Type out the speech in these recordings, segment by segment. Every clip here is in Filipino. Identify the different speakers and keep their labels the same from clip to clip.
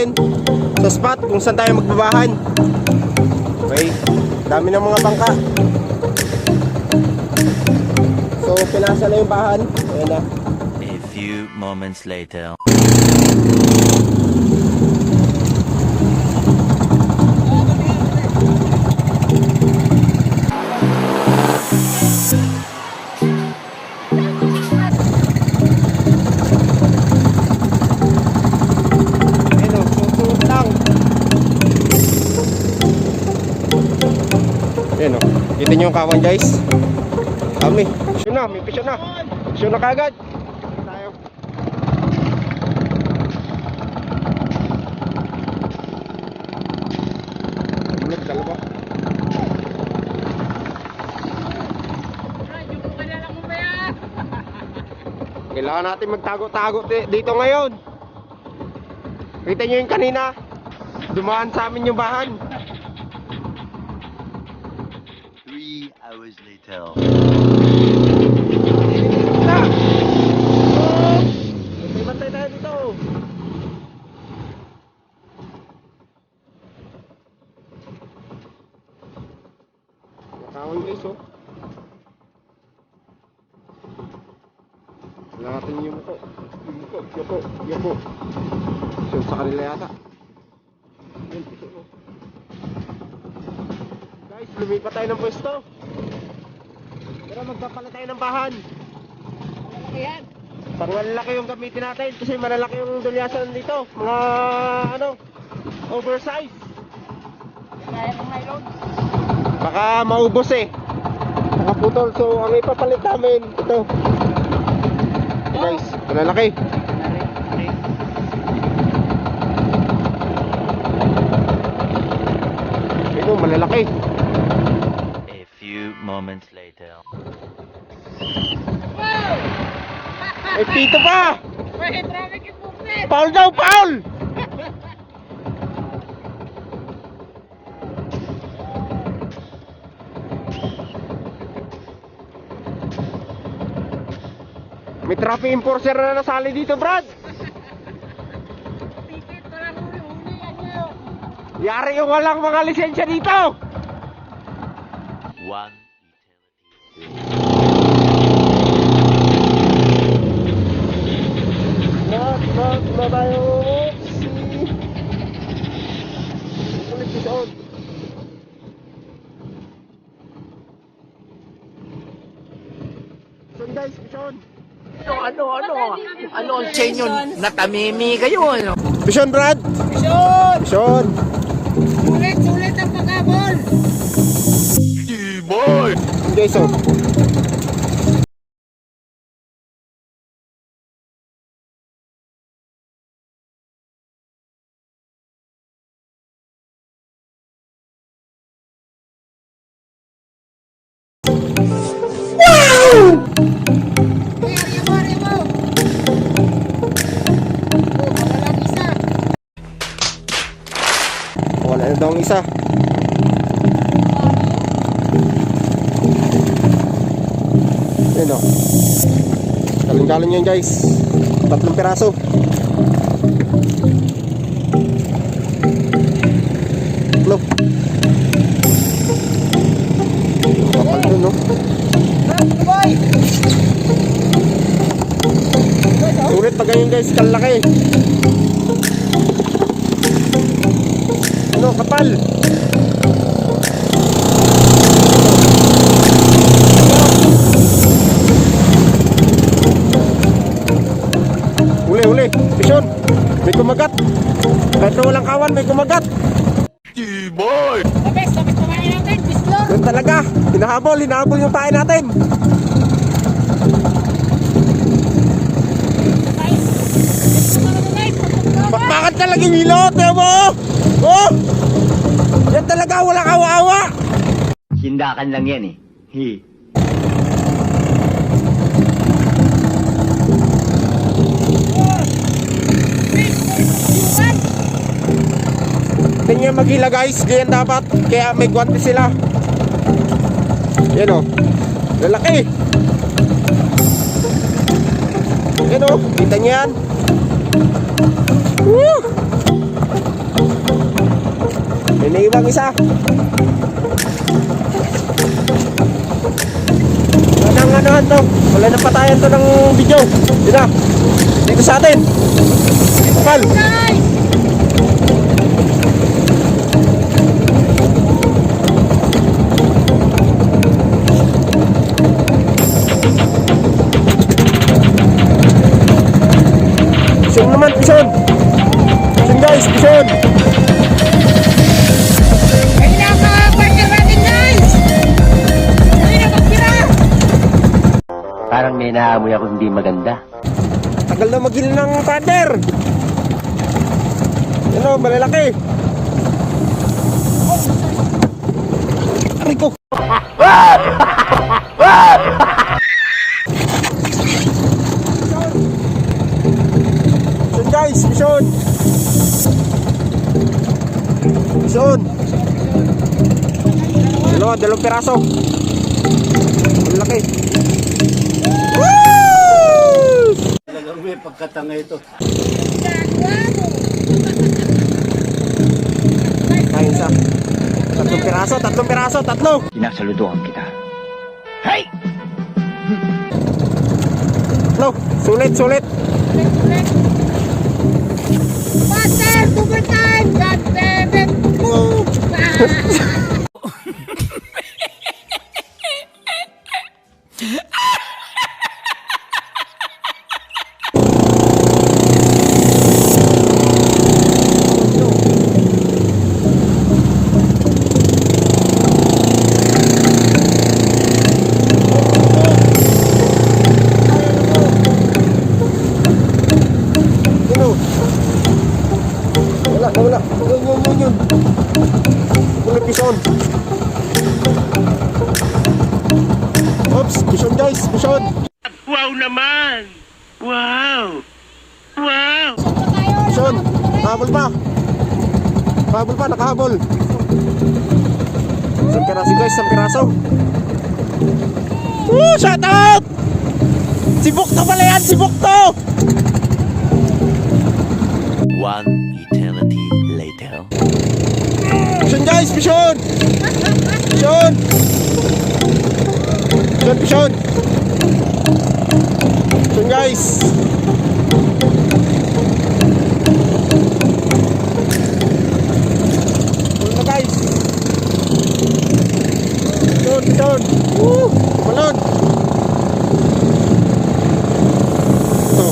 Speaker 1: natin sa spot kung saan tayo magbabahan. Okay, dami ng mga bangka. So pinasa na yung bahan. Ayan na.
Speaker 2: A few moments later.
Speaker 1: Ayan o, kita nyo yung kawan guys. Kami, pisyo na, may pisyo na. Pisyo na kagad. Tayo. Ulit, dalawa. Kailangan natin magtago-tago dito ngayon. Kita nyo yung kanina, dumaan sa amin yung bahan.
Speaker 2: 3 hours later.
Speaker 1: May bantay tayo dito. Nakawin guys oh. Wala natin yung muko. Yuko. So sa kanila yata. Yan, piso oh. Guys, lumipat tayo ng pwesto. Pero magpapalit tayo ng bahan. Malalaki yan. Pang malalaki yung gamitin natin kasi malalaki yung dulyasan dito. Mga ano, oversize. Kaya ng nylon. Baka maubos eh. Nakaputol. So ang ipapalit namin ito. Guys, malalaki. Ito, malalaki.
Speaker 2: A few moments later.
Speaker 1: May pito pa!
Speaker 3: Wait, traffic yung movement!
Speaker 1: Paul daw, Paul! May traffic enforcer na nasali dito, Brad!
Speaker 3: Ticket, parang huli-huli yan yun!
Speaker 1: Yari yung walang mga lisensya dito!
Speaker 2: One
Speaker 1: Na tayo. Ulit pisoon. Pisoon guys, pisoon.
Speaker 4: Ano ang senyo? Natamimi kayo, ano?
Speaker 1: Pisoon, Brad.
Speaker 3: Vision!
Speaker 1: Pisoon.
Speaker 3: Sulit ang pagkabol!
Speaker 1: Guys, oh.
Speaker 3: Area mo! Malalang isa!
Speaker 1: Wala na daw ang isa. Ayan o. Galing-galing yan guys. 3 piraso. Tatlo. Kapal dun no.
Speaker 3: Boy!
Speaker 1: Sulit pa ganyan guys. Kalaki. Ano kapal. Uli. Pisyon. May kumagat. Kahit na walang kawan, may kumagat.
Speaker 3: Labis kumain natin! Bislor!
Speaker 1: Yun talaga. Hinahabol yung tayo natin. Bakit ka laging hilot? Tiyo mo? Oh! Yan talaga, walang awa-awa.
Speaker 4: Hindakan lang yan eh.
Speaker 1: Tingnan maghila guys, ganyan dapat. Kaya may guwante sila. Yan o. Lalaki. Yan o, kita niyo yan. Woo! May naiwang isa. Wala nang anuhan to. Wala nang patayan to ng video. Yun na. Dito sa atin. Kapal.
Speaker 3: Guys!
Speaker 1: Pisyon naman, pisyon. Pisyon guys, pisyon.
Speaker 3: Kailangan mga partner natin, guys! Hindi na magtira!
Speaker 4: Parang may naamoy ako hindi maganda.
Speaker 1: Tagal na magil ng partner. Ano, malalaki. Aray ko. Pisyon guys, pisyon. Pisyon. Dalawang piraso. Malalaki. Woo!
Speaker 5: Talagang may pagkatanga ito.
Speaker 1: Kain sa. Tatlong piraso.
Speaker 4: Sinasaluduhan kita. Hey!
Speaker 1: Tatlo. Sulit.
Speaker 3: Master, super time! God damn it! Move!
Speaker 1: Ano? Wala. Yun. Wala pisyon. Oops, pisyon guys, pisyon.
Speaker 2: Wow naman! Wow!
Speaker 1: Pisyon. Nakahabol pa, nakahabol. Isang piraso guys, isang piraso. Woo! Shout out! Si Bukto pala yan, si Bukto!
Speaker 2: One eternity later.
Speaker 1: Pisyon guys, pisyon! Pisyon guys! Pisyon na guys! Pisyon! Woo! Malon! Ito.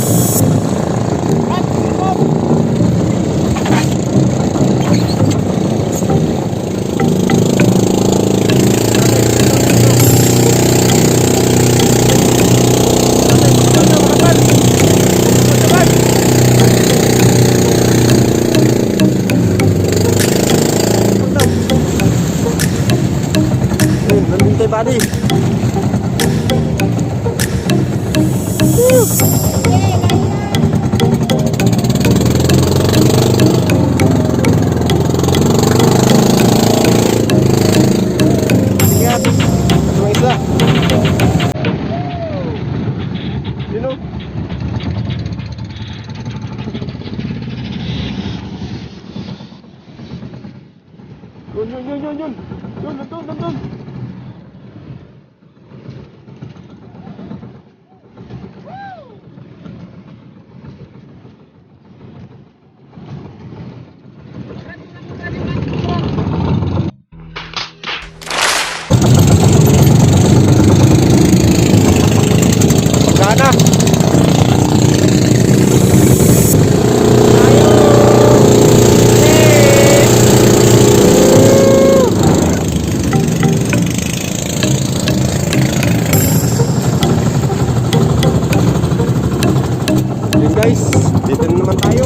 Speaker 1: Nandun tayo buddy. Ingat. Mga isla. Sino? Yun. Nandun. Sana. Yun guys, dito na naman tayo.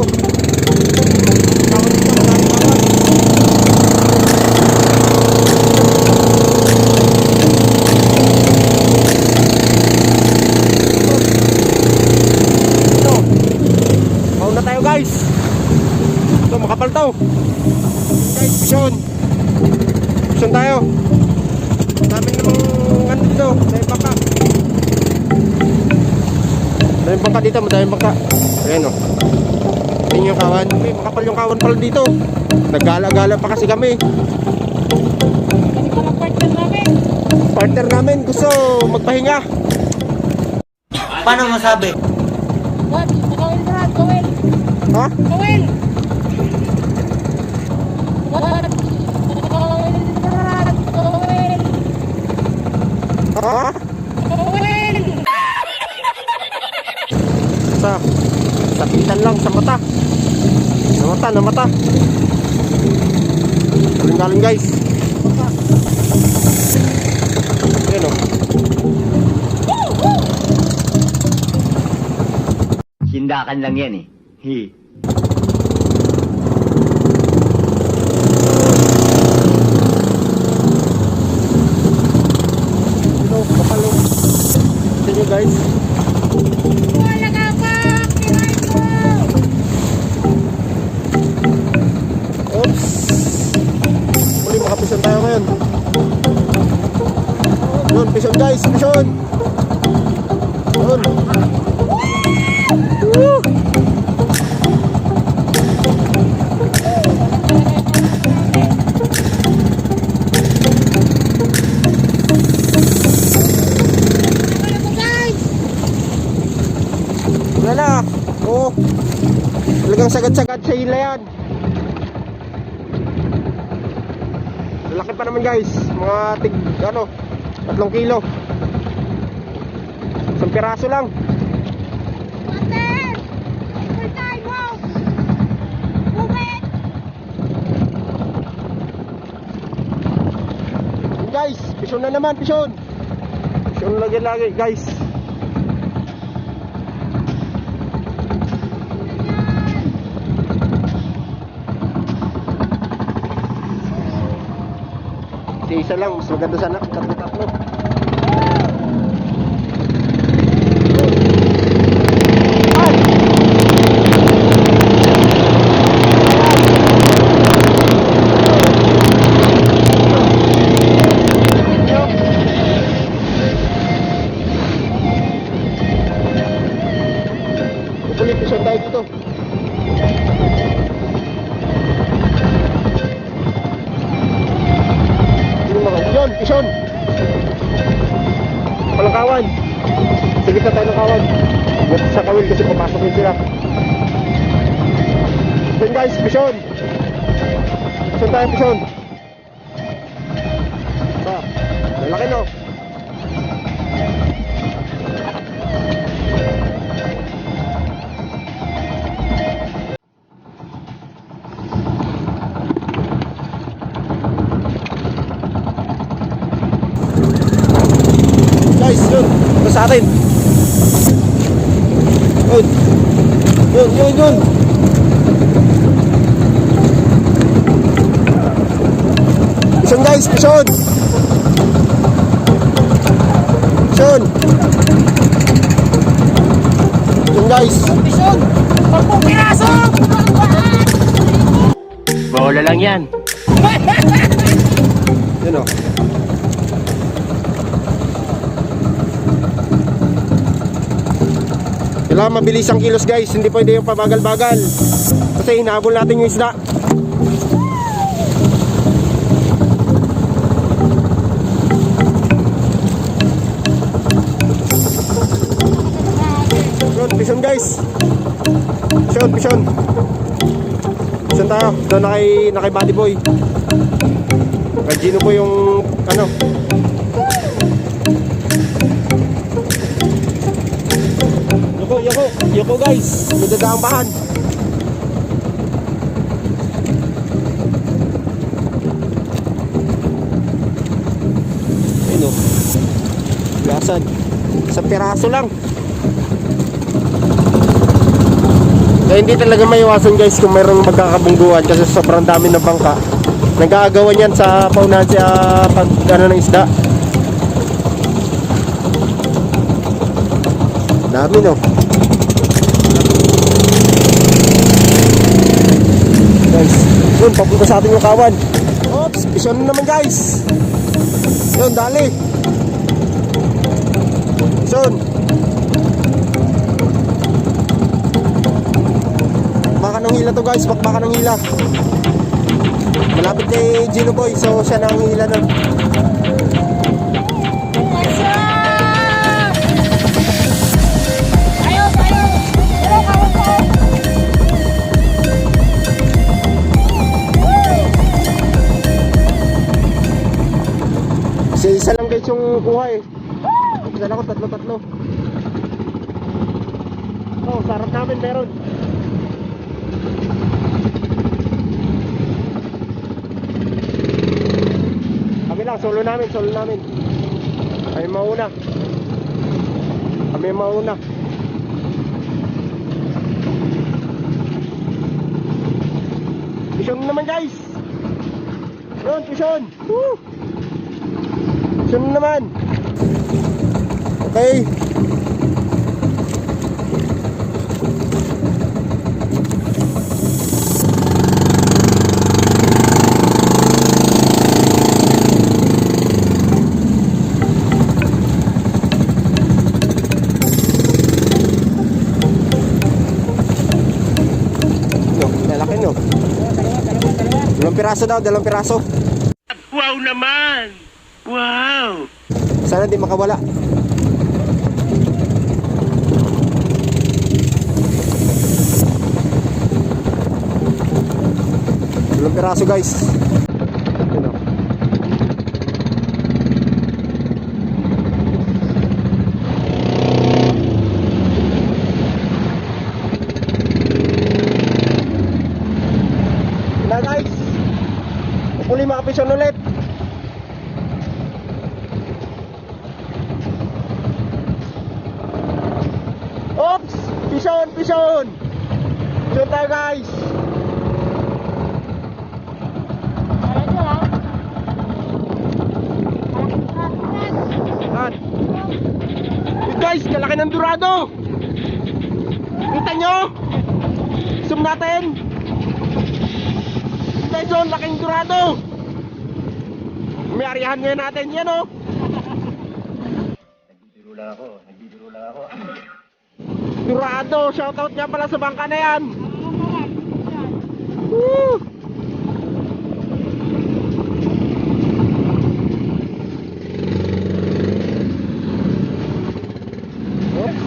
Speaker 1: Mauna tayo guys. Ito, makapal to. Guys, pisyon tayo. Dami namang ano dito, dahil baka. Madaming bangka dito, madaming bangka. Ayan o. Tingnan yung kawan. May makapal yung kawan pala dito. Naggala-gala pa kasi kami.
Speaker 3: Ganito lang partner namin.
Speaker 1: Partner namin gusto magpahinga.
Speaker 6: Paano masabi?
Speaker 3: Brad, gawin Brad, gawin.
Speaker 1: Ha?
Speaker 3: Gawin. Brad, gawin Brad, gawin.
Speaker 1: Ha?
Speaker 3: Gawin.
Speaker 1: Sakitan lang sa mata. Sa mata. Galing guys. Ayan o.
Speaker 4: Sindakan lang yan eh. Hi.
Speaker 1: Ito, kapalo. Ito nyo guys.
Speaker 3: Wala ka pa. Kinain mo.
Speaker 1: Oops. Muli makapison tayo ngayon. Yun, pison guys, pison. Yun. Woo!
Speaker 3: Wala ko guys.
Speaker 1: Wala na. Oo. Talagang sagad-sagad sa hila yan. Lalaki pa naman guys. Mga tig, 3 kilo. Isang piraso lang.
Speaker 3: Partner. Full time mo. Bukit.
Speaker 1: Yun guys, pison na naman, pison. Pison lagi guys. Isa lang, mas maganda sana tatlo. Ulit pisong tayo dito. Yun, pison. Walang kawan. Sige na tayo ng kawan. Huwag sa kawil kasi papasok yun sila. Yun guys, pison. Pison tayo, pison. Lalaki no. Guys, yun. Ito sa atin. Yun. Pison guys, pison. Pison. Yun guys.
Speaker 3: Bison. 10 piraso.
Speaker 4: Bola lang yan.
Speaker 1: Yun o. Kailangan mabilis ang kilos guys. Hindi pwede yung pabagal-bagal. Kasi hinahabol natin yung isda. Yun, pison guys. Pison. Pison tayo. Doon na kay Buddy Boy. Kay Gino po yung Yoko guys. May dadaang bahan. Ayun o. Gasan. Sa piraso lang. Kaya hindi talaga maiwasan guys kung mayroong magkakabungguan kasi sobrang dami ng bangka. Nag-aagawan yan sa paunahan sa pag ng isda. Dami no. Guys, yun, papunta sa atin yung kawan. Oops, pison naman guys. Yun, dali. Pison. Baka nang hila to guys, bakbakan ng hila. Malapit kay Gino Boy, so siya na ang hila nun. Isa lang guys yung kuha eh. Isa lang ko, tatlo. Oh, sarap namin meron. Kami lang, solo namin. Kami mauna. Pishon naman guys. Yun, pishon. Woo! Pishon naman. Okay. Lalaki no. Dalawang piraso.
Speaker 2: Wow naman! Wow!
Speaker 1: Sana di makawala. Dalawang piraso guys. Yun o. Na guys, uli mga pisyon ulit. Oops! Pisyon tayo guys. Yun guys, kalaki ng Dorado. Kita nyo? Zoom natin. Guys, oh, laking Dorado. May arihan ngayon natin yan, oh.
Speaker 5: Nagbibiro lang ako.
Speaker 1: Dorado, shoutout nga pala sa bangka na yan. Woo! Oops.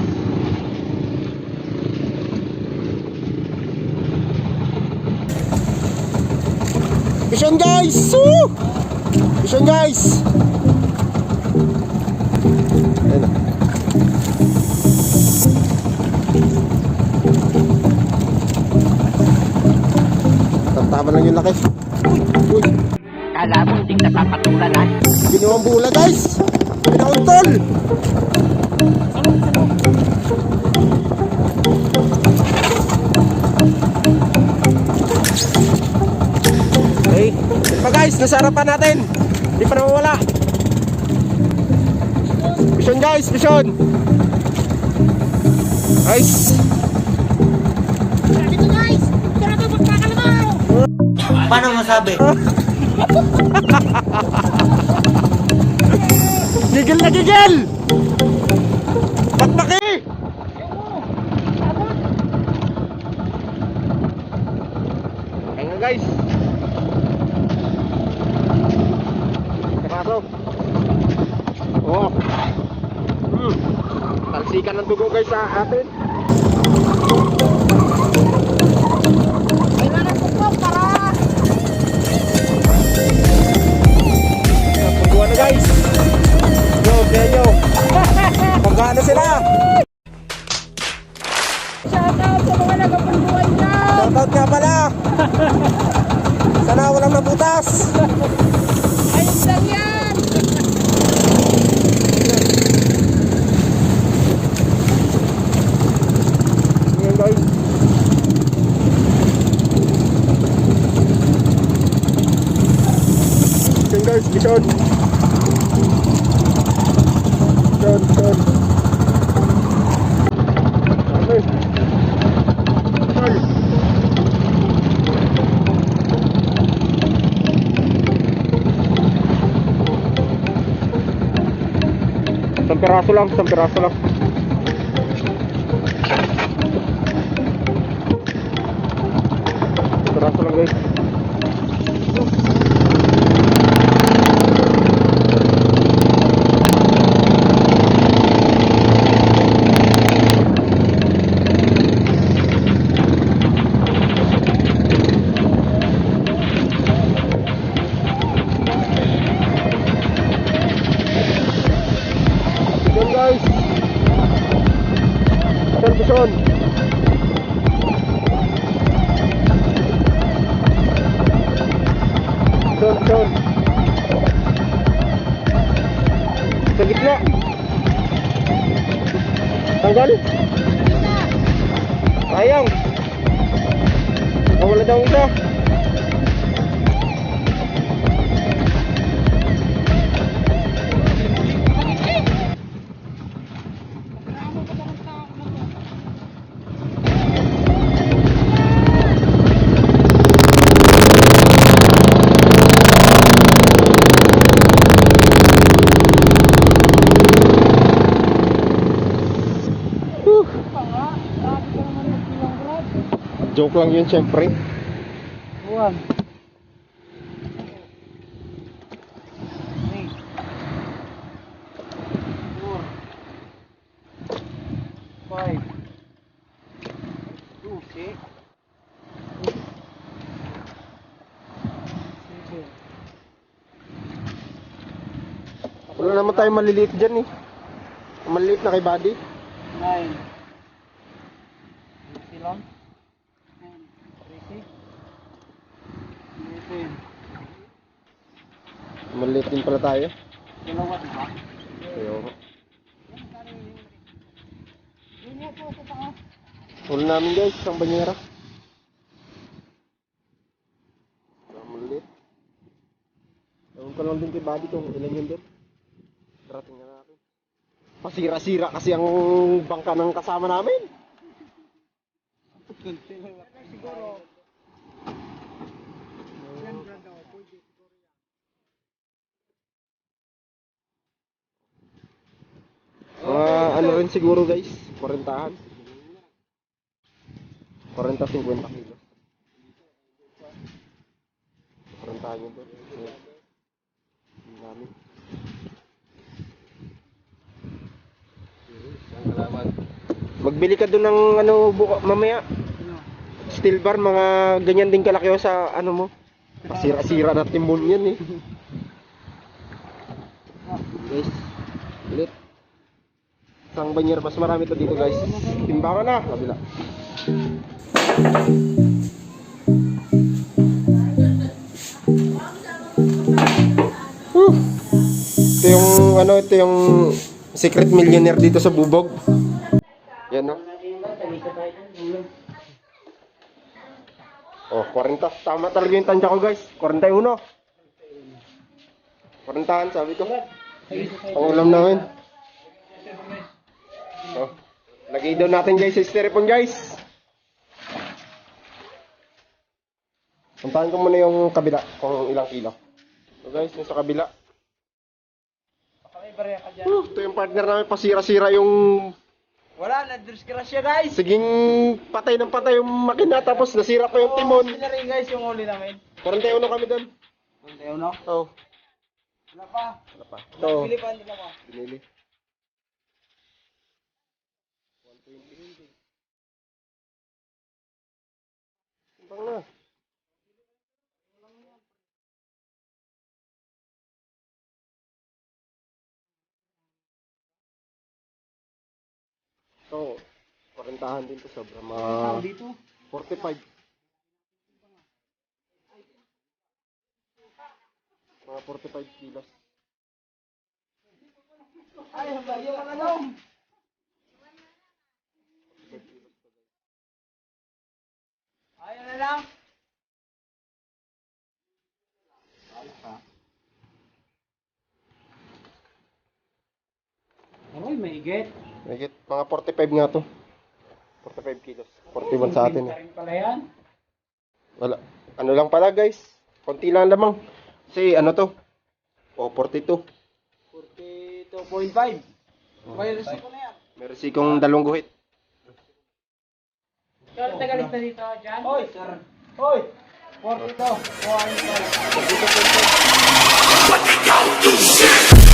Speaker 1: Vision guys! Woo! Vision guys! Ayun na. Tama lang yung laki. Uy.
Speaker 4: Kala mo hindi napapatulan ha?
Speaker 1: Ginawang bula guys. Pinauntol. Okay. Ito pa guys, nasa harapan natin. Hindi pa nawawala. Vision guys, vision. Guys.
Speaker 3: Dito guys! Tara to, magkakalabaw!
Speaker 6: Paano masabi?
Speaker 1: Gigil na gigil! Bakbaki! Kaya nga guys. Karaso. Oh. Talsikan ng dugo guys sa atin.
Speaker 3: Kailangan ko po para...
Speaker 1: Pagkuha na guys. Yo, Benyo. Pagkano sila?
Speaker 3: Shoutout sa mga nagapulbuhan dyan!
Speaker 1: Shoutout nga pala. Sana walang nabutas.
Speaker 3: Ayos lang yan!
Speaker 1: Ayan guys. Ayan guys, bison. Bison. Okay. Bison. Isang piraso lang. ano guys. Yun guys. Bison. Bison. Sa gitna. Tanggal. Sayang. Wala daw isa. Joke lang yun syempre.
Speaker 6: Buwan. Five. 2, 6. 7.
Speaker 1: Wala naman tayo maliliit dyan eh. Maliliit na kay body.
Speaker 6: 9. Lang. 10.
Speaker 1: Maliliit din pala tayo.
Speaker 6: Dalawa, diba?
Speaker 1: Ayoko. Huli namin guys, isang banyera. Maliliit. Ewan ko lang din kay body kung ilan yun din. Darating na natin. Pasira-sira kasi ang bangka ng kasama namin.
Speaker 6: Siguro.
Speaker 1: Ano rin siguro guys, 40-an. 40-50 kilo. 40-an yun doon. Ang dami. Magbili ka doon ng ano mamaya. Steel bar, mga ganyan din kalaki o sa ano mo. Pasira-sira na timbon yan eh. Guys, ulit. Isang banyer, mas marami to dito guys. Timbangan na, kabila. Ito yung ano, ito yung secret millionaire dito sa Bubog. Yan no. Oh, 40. Tama talaga yung tansya ko guys. 41. 40-an sabi ko. Ang ulam namin. Oh, lagay daw natin guys sa styrofoam guys. Puntahan ko muna yung kabila kung ilang kilo. So guys, yung sa kabila. Ito yung partner namin, pasira-sira yung...
Speaker 6: Wala, na-disgrasya guys.
Speaker 1: Siging patay ng patay yung makina tapos nasira pa yung timon.
Speaker 6: Sila rin guys yung huli namin.
Speaker 1: 41 kami doon.
Speaker 6: 41 no?
Speaker 1: Oh,
Speaker 6: Wala pa.
Speaker 1: wala pa. Ito,
Speaker 6: Pilipan nila pa.
Speaker 1: binili. Bang na. Ito, 40-an din to sobra mga
Speaker 6: Dito.
Speaker 1: 45. Mga 45 kilos.
Speaker 6: Ay, yung ano? Ayaw na lang. Aroy, maigit.
Speaker 1: Higit, mga 45 nga to. 45 kilos. 41 sa atin.
Speaker 6: Rin pala yan.
Speaker 1: Wala. Ano lang pala guys. Konti lang lamang. Kasi ano to? O, 42.
Speaker 6: 42.5. May resiko na yan.
Speaker 1: Meron sikong dalawang guhit.
Speaker 3: Ikaw tagalit na dito, Jan?
Speaker 6: Hoy, sir. Hoy. 42. 4
Speaker 1: Dito,